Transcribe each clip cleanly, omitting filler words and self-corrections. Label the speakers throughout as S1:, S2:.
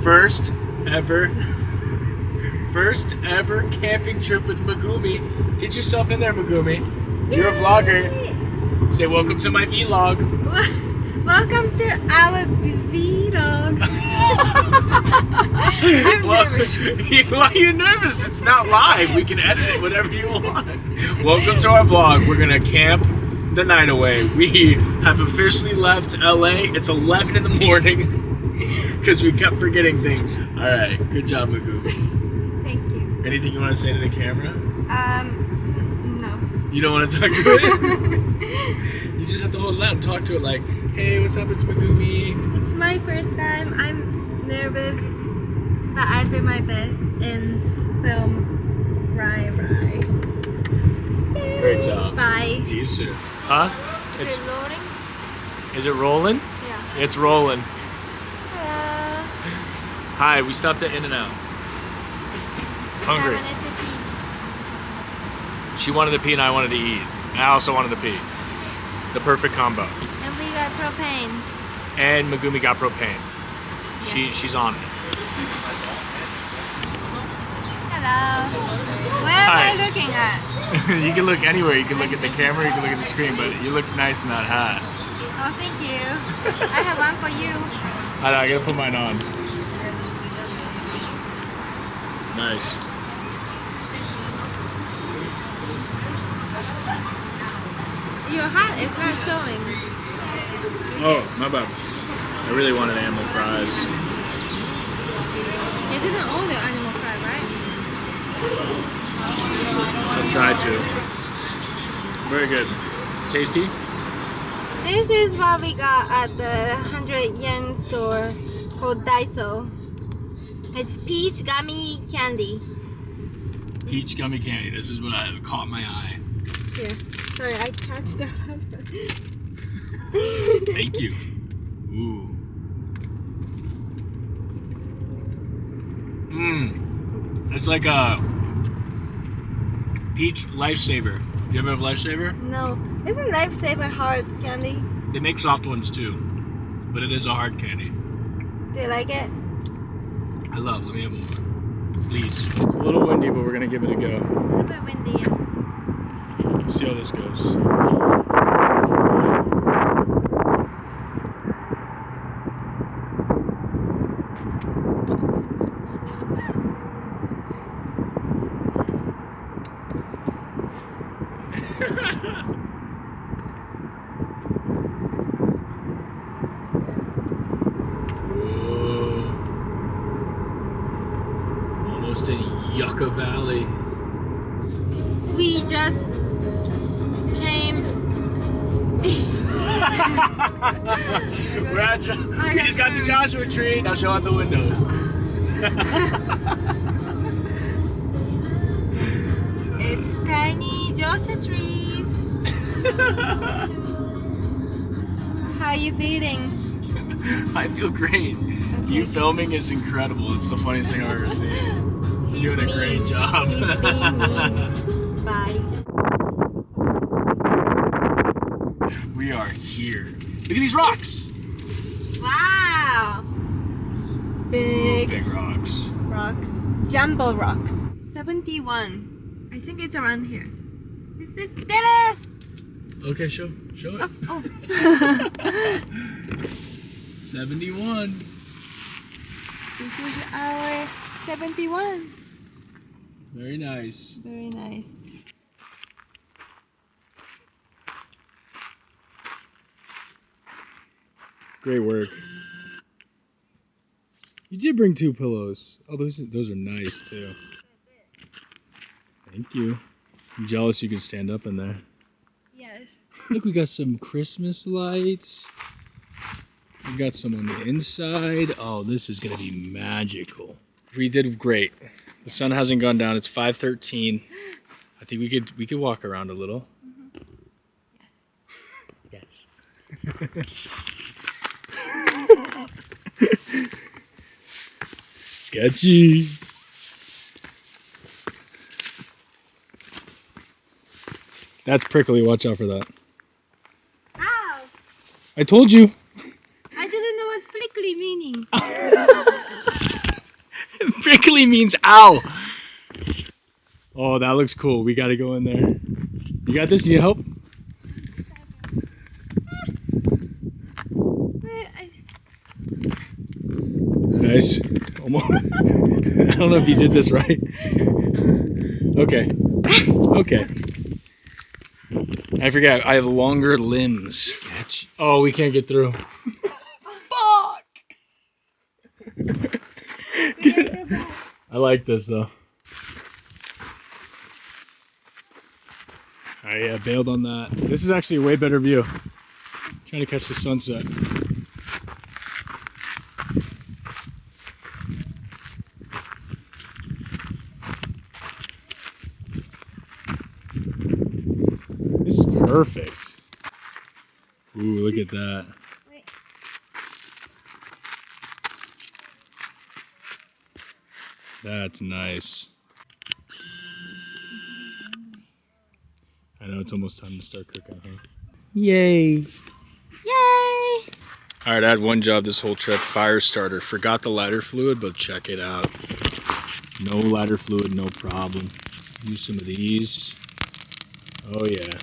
S1: First ever camping trip with Megumi. Get yourself in there, Megumi. You're a vlogger. Say welcome to my vlog.
S2: Welcome to our vlog. I'm nervous.
S1: Why are you nervous? It's not live. We can edit it whatever you want. Welcome to our vlog. We're gonna camp the night away. We have officially left LA. It's 11 in the morning because we kept forgetting things. All right, good job, Megumi.
S2: Thank you.
S1: Anything you want to say to the camera?
S2: No.
S1: You don't want to talk to it? You just have to hold it out and talk to it like, hey, what's up? It's Megumi.
S2: It's my first time. I'm nervous, but I do my best and film right.
S1: Great job.
S2: Bye.
S1: See you soon. Huh?
S2: Is it rolling?
S1: Is it rolling?
S2: Yeah.
S1: It's rolling.
S2: Hello.
S1: Hi, we stopped at In-N-Out. Hungry. She wanted to pee and I wanted to eat. And I also wanted to pee. The perfect combo.
S2: And we got propane.
S1: And Megumi got propane. She's on it.
S2: Hello. Where am I looking at?
S1: You can look anywhere. You can look at the camera, you can look at the screen, but you look nice in that hat.
S2: Oh, thank you. I have one for you.
S1: I gotta put mine on. Nice.
S2: Your hat is not showing.
S1: Oh, my bad. I really wanted animal fries.
S2: You didn't order animal fry, right?
S1: I tried to. Very good. Tasty?
S2: This is what we got at the 100 yen store called Daiso. It's peach gummy candy.
S1: Peach gummy candy. This is what caught my eye.
S2: Here. Sorry, I touched the
S1: Thank you. Ooh. It's like a peach lifesaver. You ever have lifesaver?
S2: No. Isn't Lifesaver hard candy?
S1: They make soft ones too, but it is a hard candy.
S2: Do you like it?
S1: Let me have one. Please. It's a little windy, but we're gonna give it a go.
S2: It's a little bit windy, yeah.
S1: See how this goes. Whoa. Almost in Yucca Valley.
S2: We just came.
S1: We just got the Joshua tree. Now show out the window.
S2: It's tiny Joshua trees. How are you feeling?
S1: I feel great. You filming is incredible. It's the funniest thing I've ever seen. You're doing a great job.
S2: He's being mean. Bye.
S1: We are here. Look at these rocks.
S2: Wow. Big
S1: rocks.
S2: rocks. Jumbo rocks. 71. I think it's around here. This is Dennis.
S1: Okay, show it.
S2: Oh.
S1: 71.
S2: This is our 71.
S1: Very nice.
S2: Very nice.
S1: Great work. You did bring 2 pillows. Oh, those are nice too. Thank you. I'm jealous you can stand up in there.
S2: Yes.
S1: Look, we got some Christmas lights. We got some on the inside. Oh, this is gonna be magical. We did great. The sun hasn't gone down. It's 5:13. I think we could walk around a little. Mm-hmm. Yes. Sketchy. That's prickly. Watch out for that.
S2: Ow!
S1: I told you.
S2: I didn't know what's prickly meaning.
S1: Crinkly means ow. Oh, that looks cool. We gotta go in there. You got this? You need help? Nice. Almost. I don't know if you did this right. Okay. Okay. I forgot. I have longer limbs. Oh, we can't get through. Fuck! I like this though. I bailed on that. This is actually a way better view. Trying to catch the sunset. This is perfect. Ooh, look at that. That's nice. I know it's almost time to start cooking here. Yay!
S2: Yay!
S1: All right, I had one job this whole trip, fire starter. Forgot the lighter fluid, but check it out. No lighter fluid, no problem. Use some of these. Oh yeah.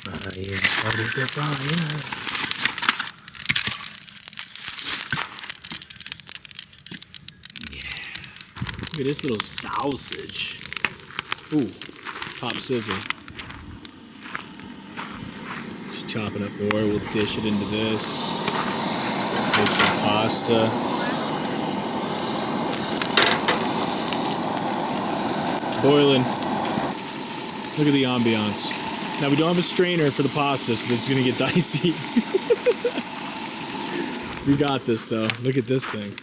S1: Fire started the fire. Look at this little sausage. Ooh, pop sizzle. Just chopping up more. We'll dish it into this. Make some pasta. Boiling. Look at the ambiance. Now we don't have a strainer for the pasta, so this is gonna get dicey. We got this though. Look at this thing.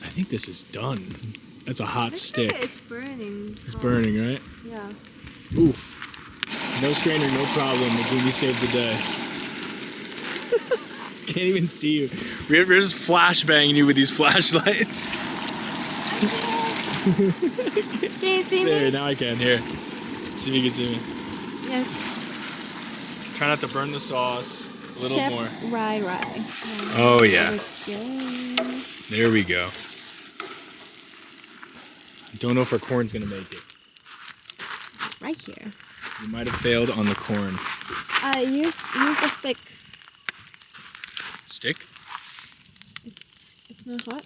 S1: I think this is done. That's a hot stick.
S2: It's burning.
S1: It's burning, right?
S2: Yeah.
S1: Oof. No strainer, no problem. Megumi saved the day. Can't even see you. We're just flashbanging you with these flashlights.
S2: Can you see
S1: There,
S2: me?
S1: now I can. Here. See if you can see me.
S2: Yes.
S1: Try not to burn the sauce. A little
S2: Chef
S1: more.
S2: Rye.
S1: Oh, yeah.
S2: Okay.
S1: There we go. I don't know if our corn's gonna make it.
S2: Right here.
S1: We might have failed on the corn.
S2: Use a stick.
S1: Stick?
S2: It's not hot.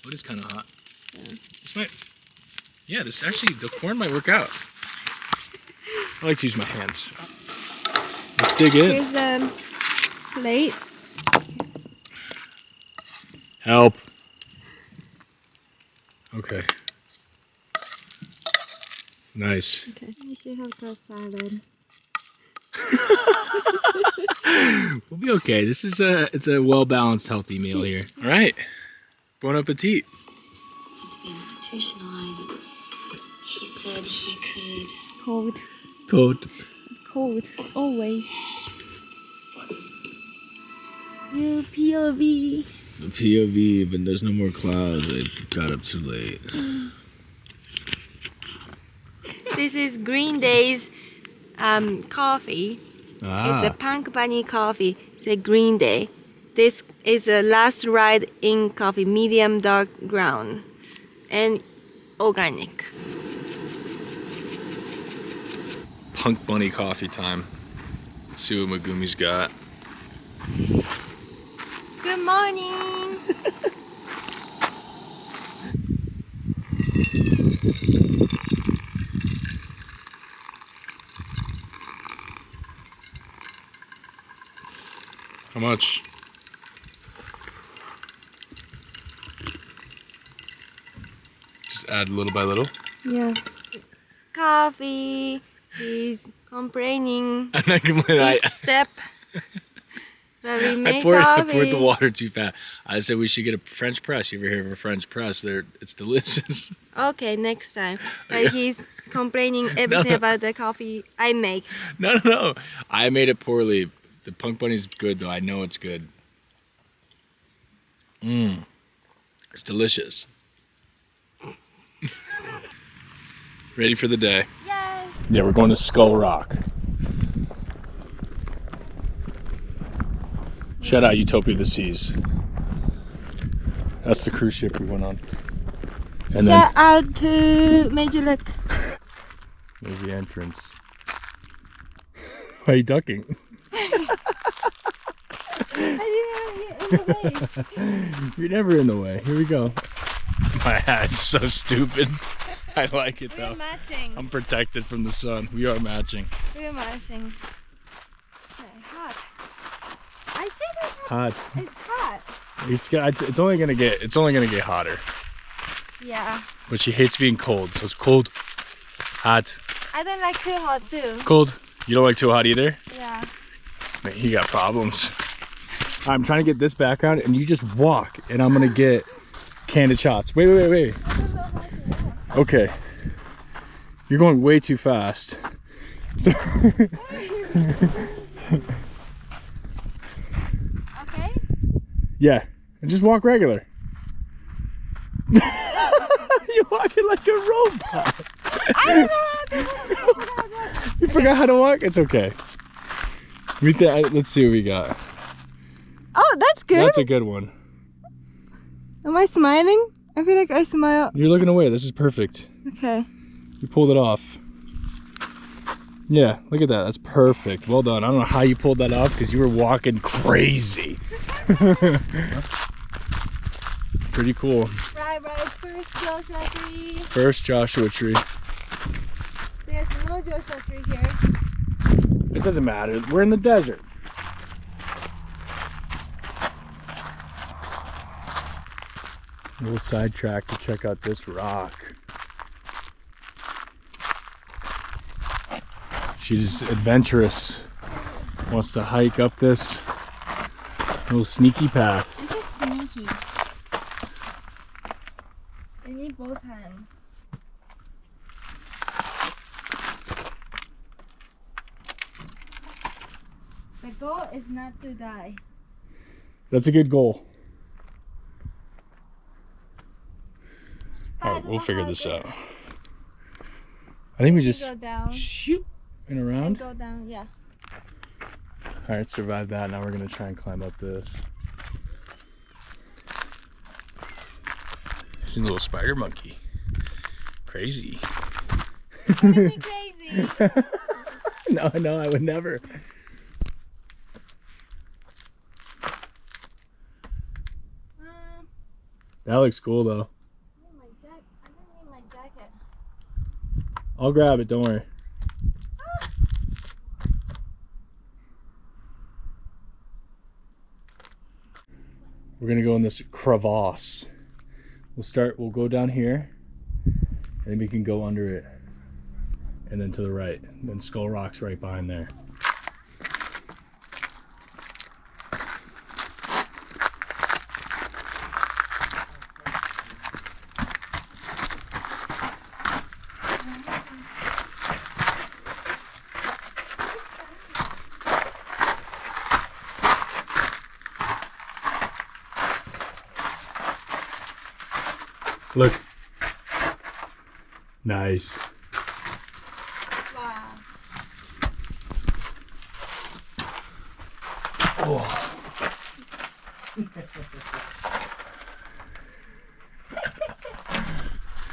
S1: What is kind of hot?
S2: Yeah.
S1: This might. Yeah, this actually, the corn might work out. I like to use my hands. Let's dig in.
S2: Here's a plate.
S1: Help. Okay. Nice.
S2: Okay. You should have the salad.
S1: We'll be okay. This is it's a well-balanced, healthy meal here. All right. Bon appetit.
S3: To be institutionalized, he said he could.
S2: Cold.
S1: Cold.
S2: Cold. Always. You POV.
S1: The POV, but there's no more clouds. I got up too late.
S2: This is Green Day's coffee. It's a punk bunny coffee. It's a Green Day. This is a last ride in coffee, medium dark ground, and organic.
S1: Punk bunny coffee time. See what Megumi's got.
S2: Good morning.
S1: How much? Just add little by little.
S2: Yeah. Coffee. He's complaining
S1: I'm not complaining.
S2: each step. But we make
S1: I
S2: coffee.
S1: poured the water too fast. I said we should get a French press. You ever hear of a French press? It's delicious.
S2: Okay, next time. But he's complaining everything about the coffee I make.
S1: No. I made it poorly. The punk bunny's good though. I know it's good. It's delicious. Ready for the day.
S2: Yes.
S1: Yeah, we're going to Skull Rock. Shout out Utopia of the Seas. That's the cruise ship we went on. And
S2: Shout out to Major Look.
S1: There's the entrance. Why are you ducking?
S2: I didn't get in the way.
S1: You're never in the way. Here we go. My hat is so stupid. I like it though.
S2: We're matching.
S1: I'm protected from the sun. We are matching.
S2: We're matching. Okay, hot. I said it's
S1: Hot.
S2: It's hot.
S1: It's only gonna get hotter.
S2: Yeah.
S1: But she hates being cold, so it's cold. Hot.
S2: I don't like too hot too.
S1: Cold. You don't like too hot either?
S2: Yeah.
S1: Man, you got problems. I'm trying to get this background and you just walk and I'm gonna get candid shots. Wait.
S2: I don't know how to walk.
S1: Okay. You're going way too fast. So
S2: Okay.
S1: yeah, and just walk regular. You're walking like a robot.
S2: I don't know how to walk.
S1: You forgot how to walk? It's okay. Let's see what we got.
S2: Oh, that's good.
S1: That's a good one.
S2: Am I smiling? I feel like I smile.
S1: You're looking away. This is perfect.
S2: Okay.
S1: You pulled it off. Yeah, look at that. That's perfect. Well done. I don't know how you pulled that off because you were walking crazy. Pretty cool.
S2: Right. First Joshua tree.
S1: First Joshua tree.
S2: There's no Joshua tree here.
S1: It doesn't matter. We're in the desert. A little sidetrack to check out this rock. She's adventurous. Wants to hike up this little sneaky path.
S2: This is sneaky. I need both hands. The goal is not to die.
S1: That's a good goal.
S2: I
S1: Alright,
S2: don't
S1: we'll
S2: know
S1: figure
S2: how
S1: this
S2: to-
S1: out. I think we just
S2: Go down
S1: shoot and
S2: and
S1: around.
S2: go down. Yeah.
S1: Alright, survive that. Now we're gonna try and climb up this. She's a little spider monkey. Crazy.
S2: Don't be crazy.
S1: No, I would never. That looks cool though.
S2: I don't need my jacket.
S1: I'll grab it, don't worry. We're gonna go in this crevasse. We'll go down here, and then we can go under it. And then to the right. Then Skull Rock's right behind there. Look. Nice.
S2: Wow.
S1: Oh.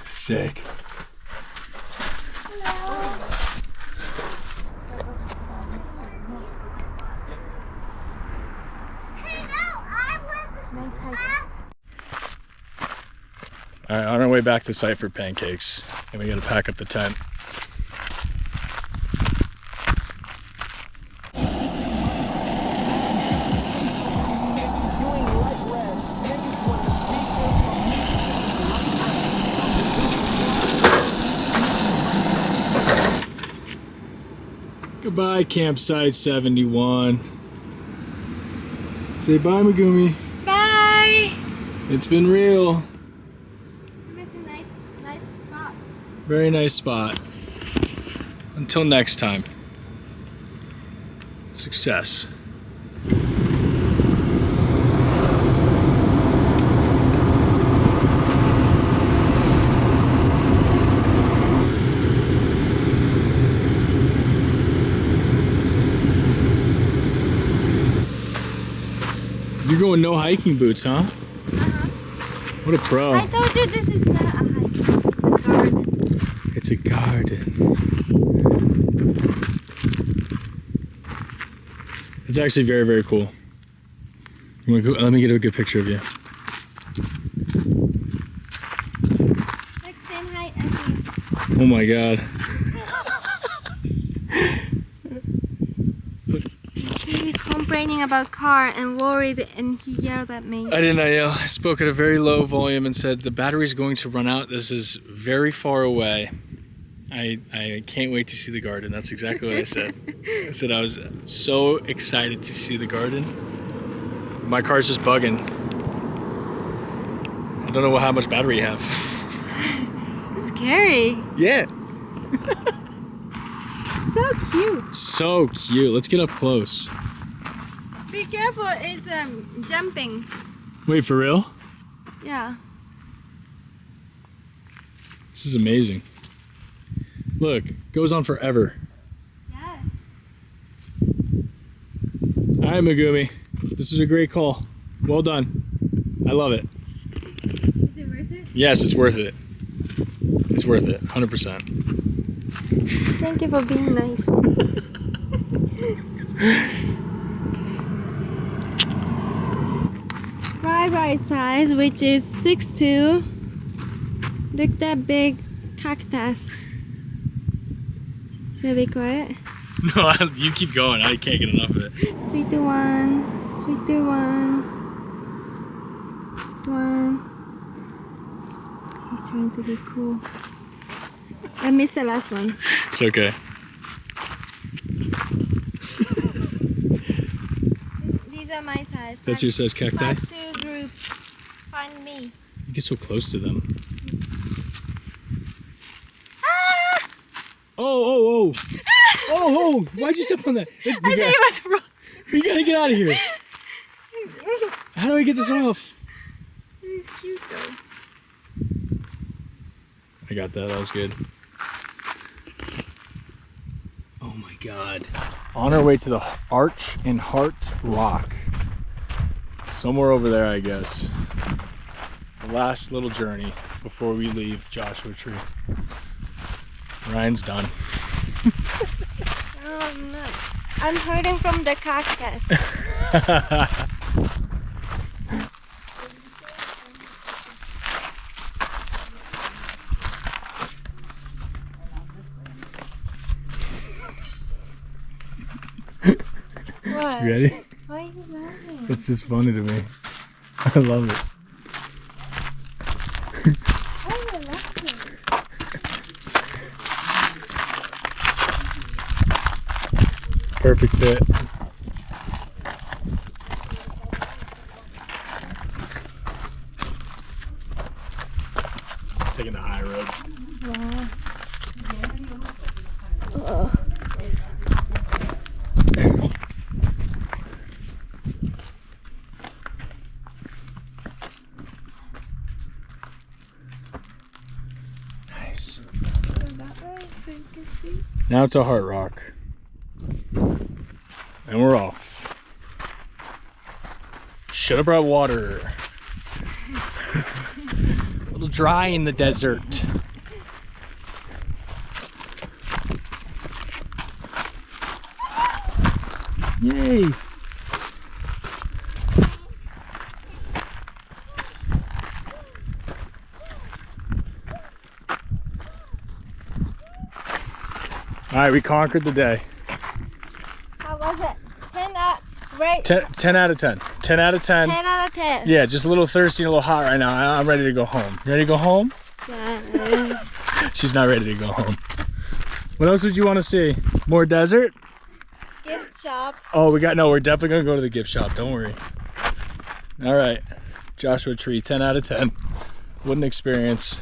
S1: Sick.
S2: Nice hike.
S1: Alright, on our way back to site for pancakes. And we gotta pack up the tent. Goodbye, campsite 71. Say bye, Megumi.
S2: Bye.
S1: It's been real.
S2: It's a nice spot.
S1: Very nice spot. Until next time. Success. You're going no hiking boots, huh?
S2: Uh-huh.
S1: What a pro.
S2: I told you this is not a hike. It's a garden.
S1: It's a garden. It's actually very, very cool. Let me get a good picture of you.
S2: Like same height as you.
S1: Oh my god.
S2: He was complaining about car and worried, and he yelled at me.
S1: I didn't yell. I spoke at a very low volume and said, the battery's going to run out. This is very far away. I can't wait to see the garden. That's exactly what I said. I said I was so excited to see the garden. My car's just bugging. I don't know how much battery you have.
S2: Scary.
S1: Yeah.
S2: So cute.
S1: So cute. Let's get up close.
S2: Be careful, it's jumping.
S1: Wait, for real?
S2: Yeah.
S1: This is amazing. Look, goes on forever.
S2: Yes.
S1: All right, Megumi. This was a great call. Well done. I love it.
S2: Is it worth it?
S1: Yes, it's worth it. It's worth it, 100%.
S2: Thank you for being nice. Right size, which is 6'2". Look at that big cactus. Should I be quiet?
S1: No, you keep going. I can't get enough of it.
S2: 3, 2, 1. 3, 2, 1. 3, 2, 1. He's trying to be cool. I missed the last one.
S1: It's okay.
S2: These are my size.
S1: That's your size cacti?
S2: 5'2" group. Find me.
S1: You get so close to them.
S2: Ah!
S1: Oh. Oh, why'd you step on that?
S2: I think it was wrong.
S1: We gotta get out of here. How do I get this off?
S2: This is cute though.
S1: I got that. That was good. Oh my god. On our way to the Arch and Heart Rock. Somewhere over there, I guess. The last little journey before we leave Joshua Tree. Ryan's done.
S2: Oh no. I'm hurting from the cactus. What?
S1: Ready?
S2: Why are you laughing?
S1: It's just funny to me. I love it.
S2: Why are you laughing?
S1: Perfect fit. Taking the high road.
S2: Wow.
S1: Nice.
S2: Go that way so you can see.
S1: Now it's a Heart Rock. And we're off. Should have brought water. A little dry in the desert. Yay! All right, we conquered the day.
S2: How was it? 10 out, right?
S1: 10 out of 10. 10 out of 10.
S2: 10 out of 10.
S1: Yeah, just a little thirsty and a little hot right now. I'm ready to go home. You ready to go home?
S2: Yes.
S1: She's not ready to go home. What else would you want to see? More desert?
S2: Gift shop.
S1: Oh, we're definitely going to go to the gift shop. Don't worry. All right. Joshua Tree, 10 out of 10. What an experience.